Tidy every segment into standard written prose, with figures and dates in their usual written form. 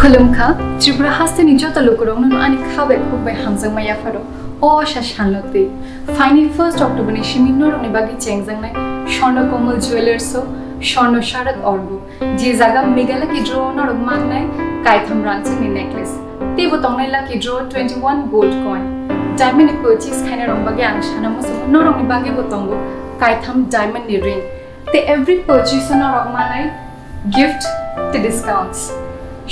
खुलुमखा त्रिपुरा हास्तेनि जत लोकरंनो आनि खाबे खुबे हामजों माया फारो अशा शानलते फाइनि 1 अक्टोबरनि सिमिनोरनि बागि चेंजंनाय स्वर्णकमल ज्वेलार्सो स्वर्ण शारद अर्गो जे जागा मेगाला की ड्र नरक माननाय कायथम रांचनि नेकलेस तेबो तंगनायला की ड्र 21 गोल्ड कॉइन डायमंड पर्चेस खाने रंग बागि आं सानामो नरकनि बागि बतंगो कायथम डायमंड नि रिंग ते एवरी पर्चेस नरक माननाय गिफ्ट ते डिस्काउंट्स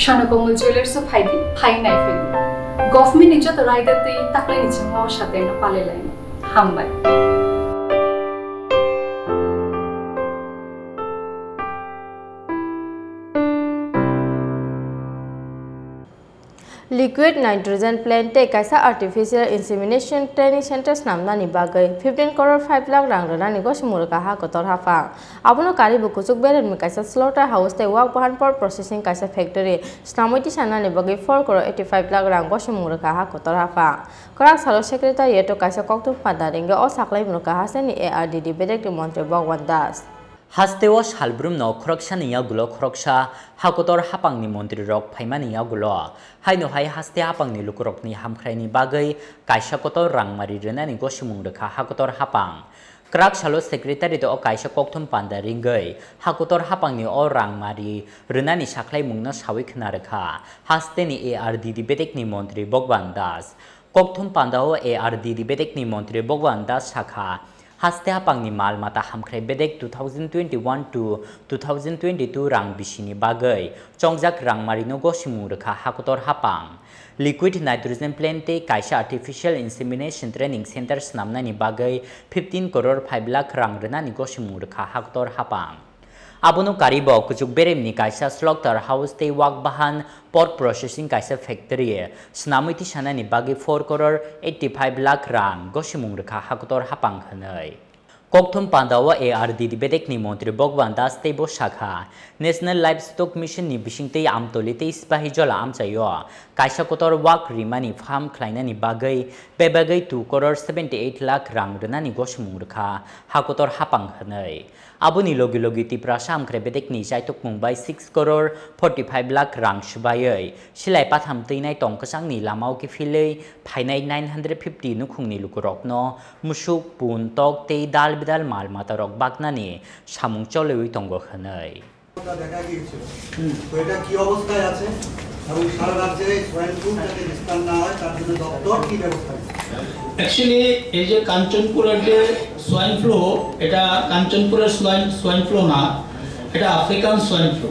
स्वर्णकमल ज्वेलार्स फाइदि फाइन नायफेनि गवर्नमेंट निजत रायदाते ताकलायनि चिंगाव साथे न पालेलायनि हामबाय Liquid nitrogen plant te kaisa artificial insemination training centers namna ni bagai 15 crore 5 lakh rang rana ni gosimur ka ha kotor hafa abono kari bu kusuk beren mi kaisa slaughter house te wak bahan por processing kaisa factory snamoiti sana ni bagai 4 crore 85 lakh rang gosimur ka ha kotor hafa korak salo secretary to kaisa koktu padaringe o saklai mur ka ha seni ARDD bedek montri Bhagwan Das Hasteo Shalbrum no Krokshania Gulo Kroksha, Hakotor Hapang ni Montri Rock Paimania Gulo, Haino Hai Haste Hapang ni Lukurok ni Hamkrani Bagai, Kaisha Kotor Rang Marirena ni Goshimundaka Hakotor Hapang. Krak Shalo Secretary to Kaisha Koktum Panda Ringai, Hakotor Hapang ni Orang Mari, Renani Shaklai Mungna Shawik Naraka, Hasteni ARDD Bedek ni Montri Bhagwan Das, Koktum Panda o ARDD Bedek ni Montri Bhagwan Das Shaka. Haste hapang ni mal mata hamkrai bedek 2021 to 2022 rang bisini bagai chongjak rang marino gosimu rekha hakotor hapang liquid nitrogen plant te kaisa artificial insemination training centers namna ni bagai 15 crore 5 lakh rang rena ni gosimu rekha hakotor hapang abono karibo kujuk berem ni kaisa slaughter house te wak bahan pork processing kaisa factory snamiti sana ni bagi 4 crore 85 lakh rang gosimung rekha hakotor hapang khanai Kokthum Pandawa ARDD bedek ni Montri Bhagwan Das tebo shakha National Livestock Mission ni bisingte amtolite ispahi jola amchayo kaisa kotor wak rimani farm klaina ni bagai bebagai 2 crore 78 lakh rang rena ni gosimung rekha hakotor hapang khanai Abuni logi logi tipra sham kre bedek ni jaitok mumbai 6 crore 45 lakh rang shbayai silai patham teinai tongkasang ni lamau ki filei phainai 950 nukhungni lukurok no musuk pun tok tei dal bidal mal mata rok bakna ni samung cholewui tongo khanai দেখা গিয়েছিল তো এটা কি অবস্থায় আছে এবং সারা রাজ্যে swine flu যাতে বিস্তার না হয় তার জন্য দপ্তর কি ব্যবস্থা নিচ্ছে অ্যাকচুয়ালি এই যে কাঞ্চনপুরের যে সোয়াইন ফ্লু এটা কাঞ্চনপুরের সোয়াইন ফ্লু না এটা আফ্রিকান সোয়াইন ফ্লু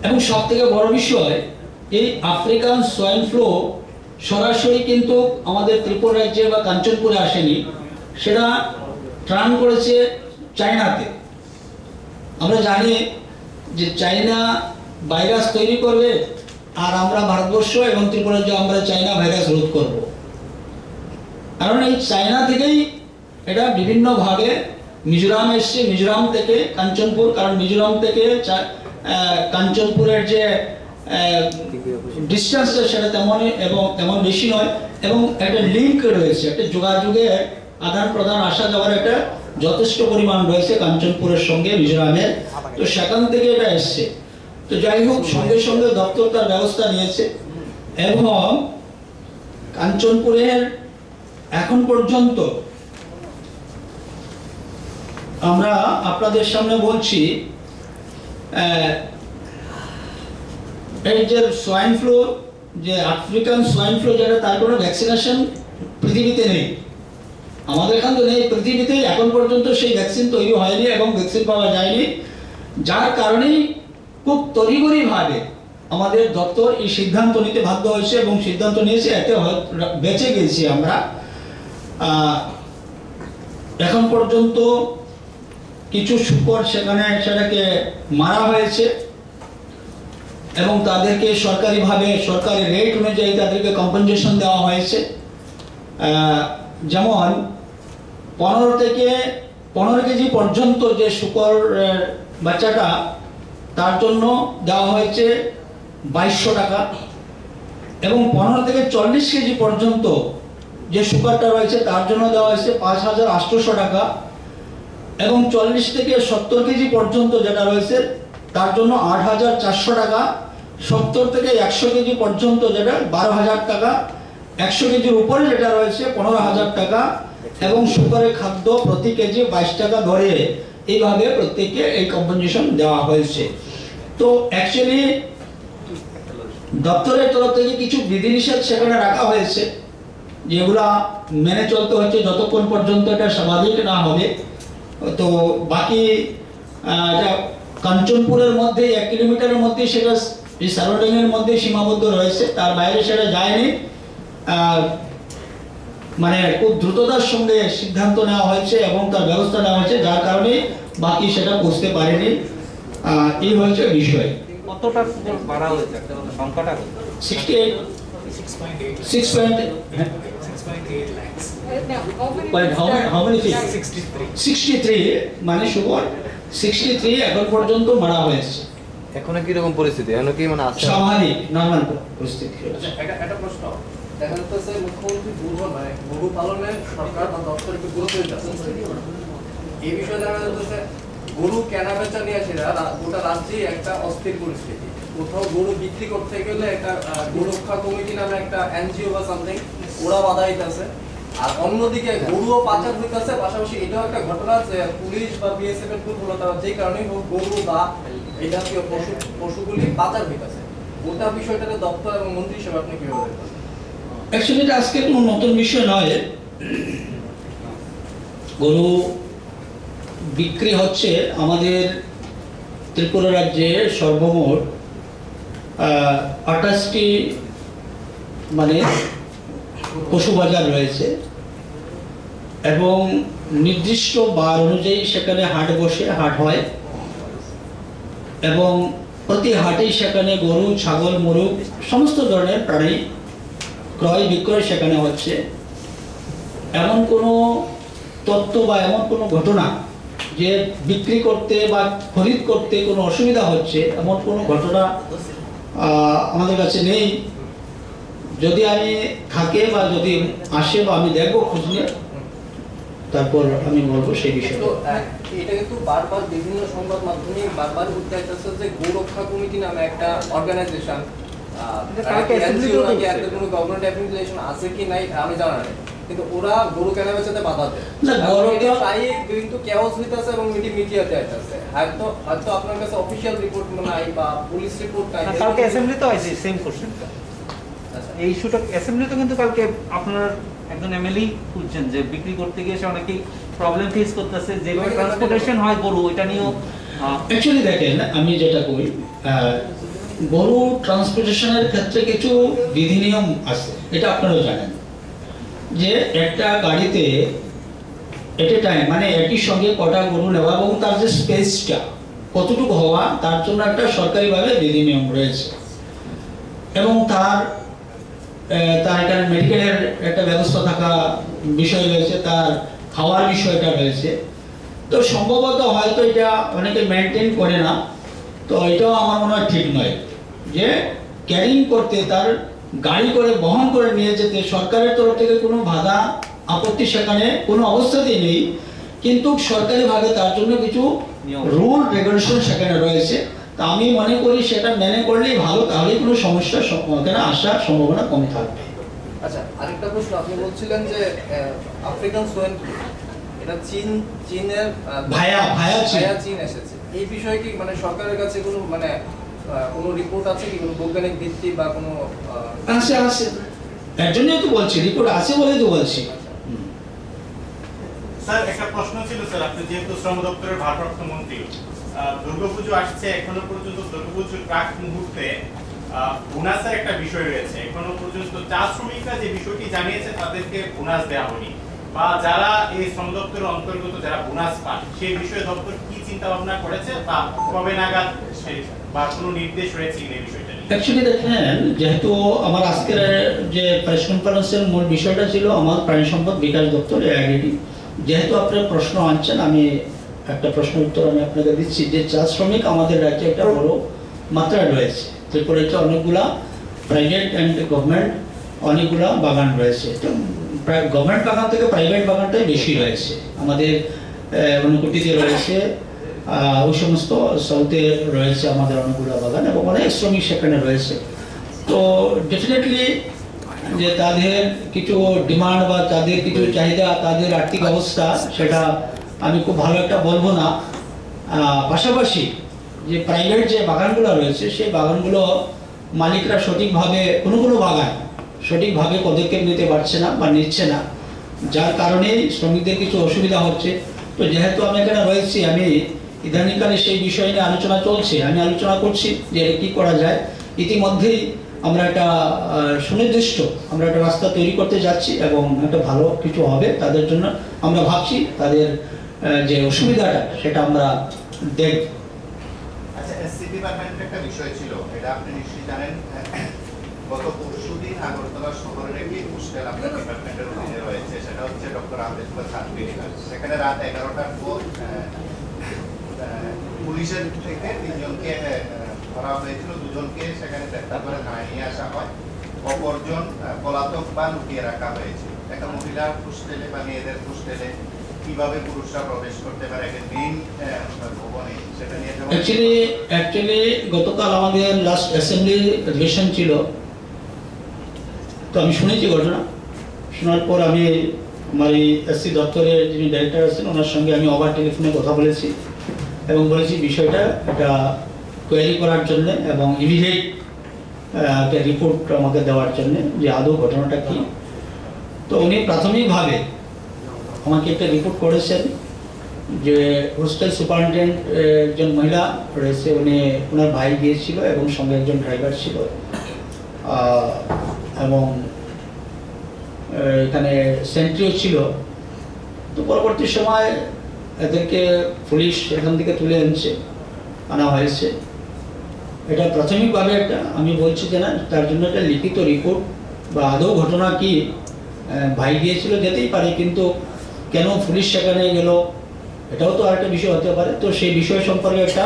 এবং সবথেকে বড় বিষয় এই আফ্রিকান সোয়াইন ফ্লু সরাসরি কিন্তু আমাদের ত্রিপুরা রাজ্যে বা কাঞ্চনপুরে আসেনি সেটা ট্রান করেছে চায়নাতে আমরা জানি যে চায়না ভাইরাস তৈরি করবে আর আমরা ভারতবর্ষ এবং ত্রিপুরা রাজ্যে আমরা চায়না ভাইরাস রোধ করব কারণ এই চায়না থেকেই এটা বিভিন্ন ভাগে মিজোরাম এসছে মিজোরাম থেকে কাঞ্চনপুর কারণ মিজোরাম থেকে কাঞ্চনপুরের যে ডিসটেন্সটা সেটা তেমনই এবং তেমন বেশি নয় এবং একটা লিঙ্ক রয়েছে একটা যোগাযোগের আদান প্রদান আসা যাওয়ার একটা যথেষ্ট পরিমাণ রয়েছে কাঞ্চনপুরের সঙ্গে মিজোরামের তো সেখান থেকে এটা এসছে তো যাই হোক সঙ্গে সঙ্গে দপ্তর তার ব্যবস্থা নিয়েছে এবং কাঞ্চনপুরের এখন পর্যন্ত আমরা আপনাদের সামনে বলছি এই যে সোয়াইন ফ্লু যে আফ্রিকান সোয়াইন ফ্লু যেটা তার কোনো ভ্যাকসিনেশন পৃথিবীতে নেই আমাদের এখানে তো নেই পৃথিবীতে এখন পর্যন্ত সেই ভ্যাকসিন তৈরি হয়নি এবং ভ্যাকসিন পাওয়া যায়নি যার কারণে খুব তড়িঘড়িভাবে আমাদের দপ্তর এই সিদ্ধান্ত নিতে বাধ্য হয়েছে এবং সিদ্ধান্ত নিয়েছে এতে বেঁচে গেছি আমরা এখন পর্যন্ত কিছু শুকর সেখানে সেটাকে মারা হয়েছে এবং তাদেরকে সরকারিভাবে সরকারি রেট অনুযায়ী তাদেরকে কম্পেনসেশন দেওয়া হয়েছে যেমন 15 কেজি পর্যন্ত যে শুকর বাচ্চাটা তার জন্য দেওয়া হয়েছে 2200 টাকা এবং 15 থেকে 40 কেজি পর্যন্ত যে শুকরটা রয়েছে তার জন্য দেওয়া হয়েছে 5800 টাকা এবং 40 থেকে 70 কেজি পর্যন্ত যেটা রয়েছে তার জন্য 8400 টাকা 70 থেকে 100 কেজি পর্যন্ত যেটা 12,000 টাকা, 100 কেজির উপরে যেটা রয়েছে 15,000 টাকা, এবং সুপারি খাদ্য প্রতি কেজি 22 টাকা ধরে এইভাবে প্রত্যেককে এই কম্পেনসেশন দেওয়া হয়েছে। তো অ্যাকচুয়ালি দপ্তরের তরফ থেকে কিছু বিধিনিষেধ সেখানে রাখা হয়েছে, যেগুলা মেনে চলতে হচ্ছে যতক্ষণ পর্যন্ত এটা স্বাভাবিক না হবে। তো বাকি কাঞ্চনপুরের মধ্যে 1 কিলোমিটারের মধ্যে সেটা এই সারাউন্ডিং এর মধ্যে সীমাবদ্ধ রয়েছে, তার বাইরে সেটা যায়নি। মানে খুব দ্রুততার সঙ্গে সিদ্ধান্ত নেওয়া হয়েছে এবং তার ব্যবস্থা নেওয়া হয়েছে, যার কারণে বাকি সেটা বুঝতে পারেনি। এই হয়েছে বিষয়। কতটা বাড়া হয়েছে সংখ্যাটা? 68 how many feet? 63 মানে সুবল 63 এখন পর্যন্ত মারা হয়েছে। এখন কি রকম পরিস্থিতি? এখন কি মানে আছে স্বাভাবিক নরমাল পরিস্থিতি। একটা প্রশ্ন, দেখা যাচ্ছে মুখ্যমন্ত্রী দুর্ঘটনায় গরু পালনে সরকার বা দপ্তর একটু গুরুত্ব দিচ্ছে। এই বিষয়ে দেখা যাচ্ছে গরু কেনা বেচা নিয়ে সেটা গোটা রাজ্যে একটা অস্থির পরিস্থিতি। কোথাও গরু বিক্রি করতে গেলে একটা গোরক্ষা কমিটি নামে একটা এনজিও বা সামথিং ওরা বাধা দিতেছে, আর অন্যদিকে গরুও পাচার হইতেছে। পাশাপাশি এটাও একটা ঘটনা যে পুলিশ বা বিএসএফ এর দুর্বলতা যে কারণে গরু বা এই জাতীয় পশুগুলি পাচার হইতেছে। গোটা বিষয়টাতে দপ্তর এবং মন্ত্রী হিসেবে আপনি কিভাবে দেখেন? অ্যাকচুয়ালি এটা আজকে কোনো নতুন বিষয় নয়। গরু বিক্রি হচ্ছে আমাদের ত্রিপুরা রাজ্যে সর্বমোট 28টি মানে পশু বাজার রয়েছে, এবং নির্দিষ্ট বার অনুযায়ী সেখানে হাট বসে, হাট হয়, এবং প্রতি হাটেই সেখানে গরু, ছাগল, মুরগ সমস্ত ধরনের প্রাণী ক্রয় বিক্রয় সেখানে হচ্ছে। এমন কোনো তথ্য বা এমন কোনো ঘটনা যে বিক্রি করতে বা খরিদ করতে কোনো অসুবিধা হচ্ছে এমন কোনো ঘটনা আমাদের কাছে নেই। যদি আমি থাকে বা যদি আসে বা আমি দেখবো খোঁজ নিয়ে, তারপর আমি বলবো সেই বিষয়ে। এটা কিন্তু বারবার বিভিন্ন সংবাদ মাধ্যমে বারবার উঠে আসছে যে গোরক্ষা কমিটি নামে একটা অর্গানাইজেশন, কোনো গভর্নমেন্ট অ্যাপ্লিকেশন আছে কি নাই আমি জানা নাই, কিন্তু ওরা গরু কেনা বেচাতে বাধা দেয়। কিন্তু কেওস হইতাছে এবং এটি মিডিয়াতে আইতাছে। হয়তো আপনার কাছে অফিশিয়াল রিপোর্ট নাই বা পুলিশ রিপোর্ট নাই। কালকে অ্যাসেম্বলি তো আছে সেম কোশ্চেনটা। এই ইস্যুটা অ্যাসেম্বলি তো কিন্তু কালকে আপনার একজন এমএলএ বলছেন যে বিক্রি করতে গিয়ে সে অনেকেই প্রবলেম ফেস করতেছে, যেভাবে ট্রান্সপোর্টেশন হয় গরু ওইটা নিয়েও। অ্যাকচুয়ালি দেখেন, আমি যেটা কই, গরু ট্রান্সপোর্টেশনের ক্ষেত্রে কিছু বিধি নিয়ম আছে, এটা আপনারাও জানেন, যে একটা গাড়িতে এট এ টাইম মানে একই সঙ্গে কটা গরু নেওয়া এবং তার যে স্পেসটা কতটুকু হওয়া তার জন্য একটা সরকারিভাবে বিধি নিয়ম রয়েছে, এবং তার এখানে মেডিকেলের একটা ব্যবস্থা থাকা বিষয় রয়েছে, তার খাওয়ার বিষয়টা রয়েছে। তো সম্ভবত হয়তো এটা অনেকে মেনটেন করে না, তো এটাও আমার মনে হয় ঠিক নয় যে ক্যারিং করতে, তার গাড়ি করে বহন করে নিয়ে যেতে সরকারের তরফ থেকে কোনো বাধা আপত্তি সেখানে কোনো অবস্থাতেই নেই, কিন্তু সরকারিভাবে তার জন্য কিছু রুল রেগুলেশন সেখানে রয়েছে। তা আমি মনে করি সেটা মেনে করলেই ভালো, তাহলেই কোনো সমস্যা এখানে আসার সম্ভাবনা কম থাকবে। আচ্ছা, আরেকটা প্রশ্ন, আপনি বলছিলেন যে আফ্রিকান সোয়াইন ফ্লু এটা চীনের ভায়া চীন এসেছে। এই বিষয়ে কি মানে সরকারের কাছে কোনো মানে কোনো রিপোর্ট আছে কি, কোনো বৈজ্ঞানিক ভিত্তি বা কোনো? আছে, এর জন্যই তো বলছি, রিপোর্ট আছে বলেই তো বলছি। স্যার, একটা প্রশ্ন ছিল স্যার, আপনি যেহেতু শ্রম দপ্তরের ভারপ্রাপ্ত মন্ত্রী, দুর্গাপুজো আসছে, এখনো পর্যন্ত দুর্গাপুজোর প্রাক মুহূর্তে বোনাসের একটা বিষয় রয়েছে। এখনো পর্যন্ত চা শ্রমিকরা যে বিষয়টি জানিয়েছে তাদেরকে বোনাস দেওয়া হয়নি, বা যারা এই শ্রম দপ্তরের অন্তর্গত যারা বোনাস পান সেই বিষয়ে দপ্তর কি চিন্তা ভাবনা করেছে বা কবে নাগাদ বা কোনো নির্দেশ রয়েছে এই বিষয়টা নিয়ে? অ্যাকচুয়ালি দেখেন, যেহেতু আমার আজকের যে প্রেস কনফারেন্সের মূল বিষয়টা ছিল আমার প্রাণী সম্পদ বিকাশ দপ্তর এআইডিডি, যেহেতু আপনার প্রশ্ন আনছেন, আমি একটা প্রশ্ন উত্তর আমি আপনাকে দিচ্ছি যে চা শ্রমিক আমাদের রাজ্যে একটা বড় মাত্রায় রয়েছে। ত্রিপুরাতে অনেকগুলা প্রাইভেট অ্যান্ড গভর্নমেন্ট অনেকগুলা বাগান রয়েছে, তো গভর্নমেন্ট বাগান থেকে প্রাইভেট বাগানটাই বেশি রয়েছে। আমাদের অনুকুটিতে রয়েছে, ওই সমস্ত স্থলতে রয়েছে আমাদের অনেকগুলো বাগান এবং অনেক শ্রমিক সেখানে রয়েছে। তো ডেফিনেটলি যে তাদের কিছু ডিমান্ড বা তাদের কিছু চাহিদা, তাদের আর্থিক অবস্থা, সেটা আমি খুব ভালো একটা বলবো না। পাশাপাশি যে প্রাইভেট যে বাগানগুলো রয়েছে সেই বাগানগুলো মালিকরা সঠিকভাবে কোনো বাগান সঠিকভাবে পদক্ষেপ নিতে পারছে না বা নিচ্ছে না, যার কারণে শ্রমিকদের কিছু অসুবিধা হচ্ছে। তো যেহেতু আমি এখানে রয়েছি, আমি ইদানিংকালে সেই বিষয় নিয়ে আলোচনা চলছে, আমি আলোচনা করছি যে কি করা যায়। ইতিমধ্যেই আমরা একটা সুনির্দিষ্ট আমরা একটা রাস্তা তৈরি করতে যাচ্ছি এবং একটা ভালো কিছু হবে তাদের জন্য। আমরা ভাবছি তাদের যে অসুবিধাটা সেটা আমরা দেখব। আচ্ছা, এসসি ডিপার্টমেন্টের একটা বিষয় ছিল, এটা আপনি নিশ্চয়ই জানেন। গত পরশুদিন আগরতলা শহরের একটি হোস্টেল আপনার ডিপার্টমেন্টের অধীনে রয়েছে, সেটা হচ্ছে ডক্টর আম্বেদকর ছাত্রীনিবাস। সেখানে রাত 11টার পর পুলিশের থেকে 3 জনকে ধরা হয়েছিল, 2 জনকে সেখানে গ্রেফতার করে থানায় নিয়ে আসা হয়, অপরজন পলাতক বা লুকিয়ে রাখা হয়েছে। একটা মহিলার হোস্টেলে বা মেয়েদের হোস্টেলে কিভাবে পুরুষরা প্রবেশ করতে পারে মেইন ভবনে, সেটা নিয়ে অ্যাকচুয়ালি গতকাল আমাদের লাস্ট অ্যাসেম্বলি অধিবেশন ছিল, তো আমি শুনেছি ঘটনা। শোনার পর আমি আমার এই এসসি দপ্তরের যিনি ডাইরেক্টর আছেন ওনার সঙ্গে আমি ওভার টেলিফোনে কথা বলেছি এবং বলেছি বিষয়টা এটা কোয়ারি করার জন্য এবং ইমিডিয়েট একটা রিপোর্ট আমাকে দেওয়ার জন্য যে আদৌ ঘটনাটা কি। তো উনি প্রাথমিকভাবে আমাকে একটা রিপোর্ট করেছেন যে হোস্টেল সুপারিনটেন্ডেন্ট একজন মহিলা রয়েছে, উনি ওনার ভাই গিয়েছিল এবং সঙ্গে একজন ড্রাইভার ছিল এবং এখানে সেন্ট্রিও ছিল। তো পরবর্তী সময় এদেরকে পুলিশ এখান থেকে তুলে আনা হয়েছে। এটা প্রাথমিকভাবে একটা আমি বলছি যে না, তার জন্য একটা লিখিত রিপোর্ট বা আদৌ ঘটনা কি, ভাই গিয়েছিল যেতেই পারে, কিন্তু কেন পুলিশ সেখানে গেল এটাও তো আরেকটা বিষয় হতে পারে। তো সেই বিষয় সম্পর্কে একটা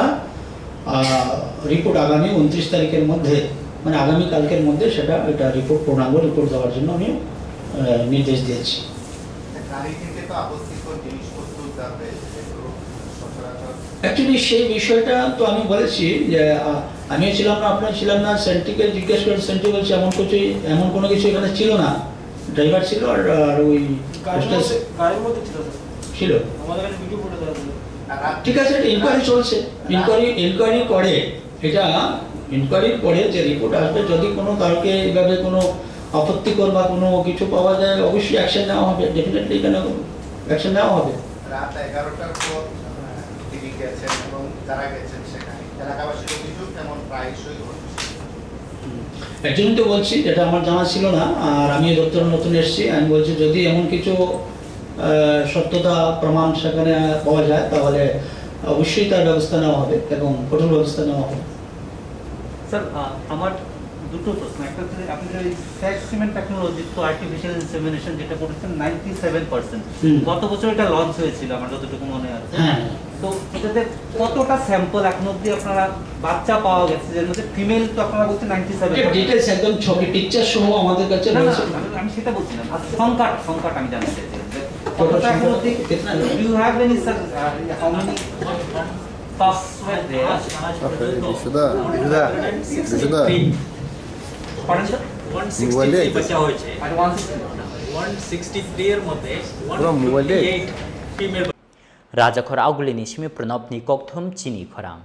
রিপোর্ট আগামী 29 তারিখের মধ্যে, মানে আগামীকালকের মধ্যে সেটা একটা রিপোর্ট, পূর্ণাঙ্গ রিপোর্ট দেওয়ার জন্য আমি নির্দেশ দিয়েছি। অ্যাকচুয়ালি সেই বিষয়টা তো আমি বলেছি যে আমিও ছিলাম না, আপনার ছিলাম না, সেন্ট্রিকে জিজ্ঞেস করে সেন্ট্রি বলছে এমন কোনো কিছু এখানে ছিল না, ড্রাইভার ছিল আর ওই ছিল। ঠিক আছে, ইনকোয়ারি চলছে, ইনকোয়ারি করে, এটা ইনকোয়ারির পরে যে রিপোর্ট আসবে, যদি কোনো কাউকে এইভাবে কোনো আপত্তিকর বা কোনো কিছু পাওয়া যায় অবশ্যই অ্যাকশন নেওয়া হবে, ডেফিনেটলি এখানে অ্যাকশন নেওয়া হবে। রাত 11টার পর তিনি গেছেন এবং যারা গেছেন সেখানে এলাকাবাসীর অভিযোগ তেমন প্রায়শই হচ্ছে। একজনই তো বলছি, যেটা আমার জানা ছিল না, আর আমি দপ্তরে নতুন এসেছি, আমি বলছি যদি এমন কিছু সত্যতা প্রমাণ সেখানে পাওয়া যায় তাহলে অবশ্যই তার ব্যবস্থা নেওয়া হবে এবং কঠোর ব্যবস্থা নেওয়া হবে। স্যার, আমার দুটো প্রশ্ন। একটা হচ্ছে আপনি যে ফ্যাক্ট সিমেন্ট টেকনোলজি তো আর্টিফিশিয়াল ইনসেমিনেশন যেটা করেছেন 97%, গত বছর এটা লঞ্চ হয়েছিল আমার যতটুকু মনে আছে। তো এটাতে কতটা স্যাম্পল এখন অবধি আপনারা বাচ্চা পাওয়া গেছে, যের মধ্যে ফিমেল তো আপনারা বলছেন 97%? ডিটেইলস একদম ছবি পিকচার সহ আমাদের কাছে রয়েছে। আমি সেটা বলছি না, সংখ্যাটা আমি জানতে চাইছি কতটা এখন অবধি। You have any sir how many pass were there? বিশুদা পড়েন স্যার। 163 বাচ্চা হয়েছে আর 163 এর মধ্যে 158 ফিমেল। রাজাখর আগুলিনি সিমি প্রণব নিকথম চিনি খরাং।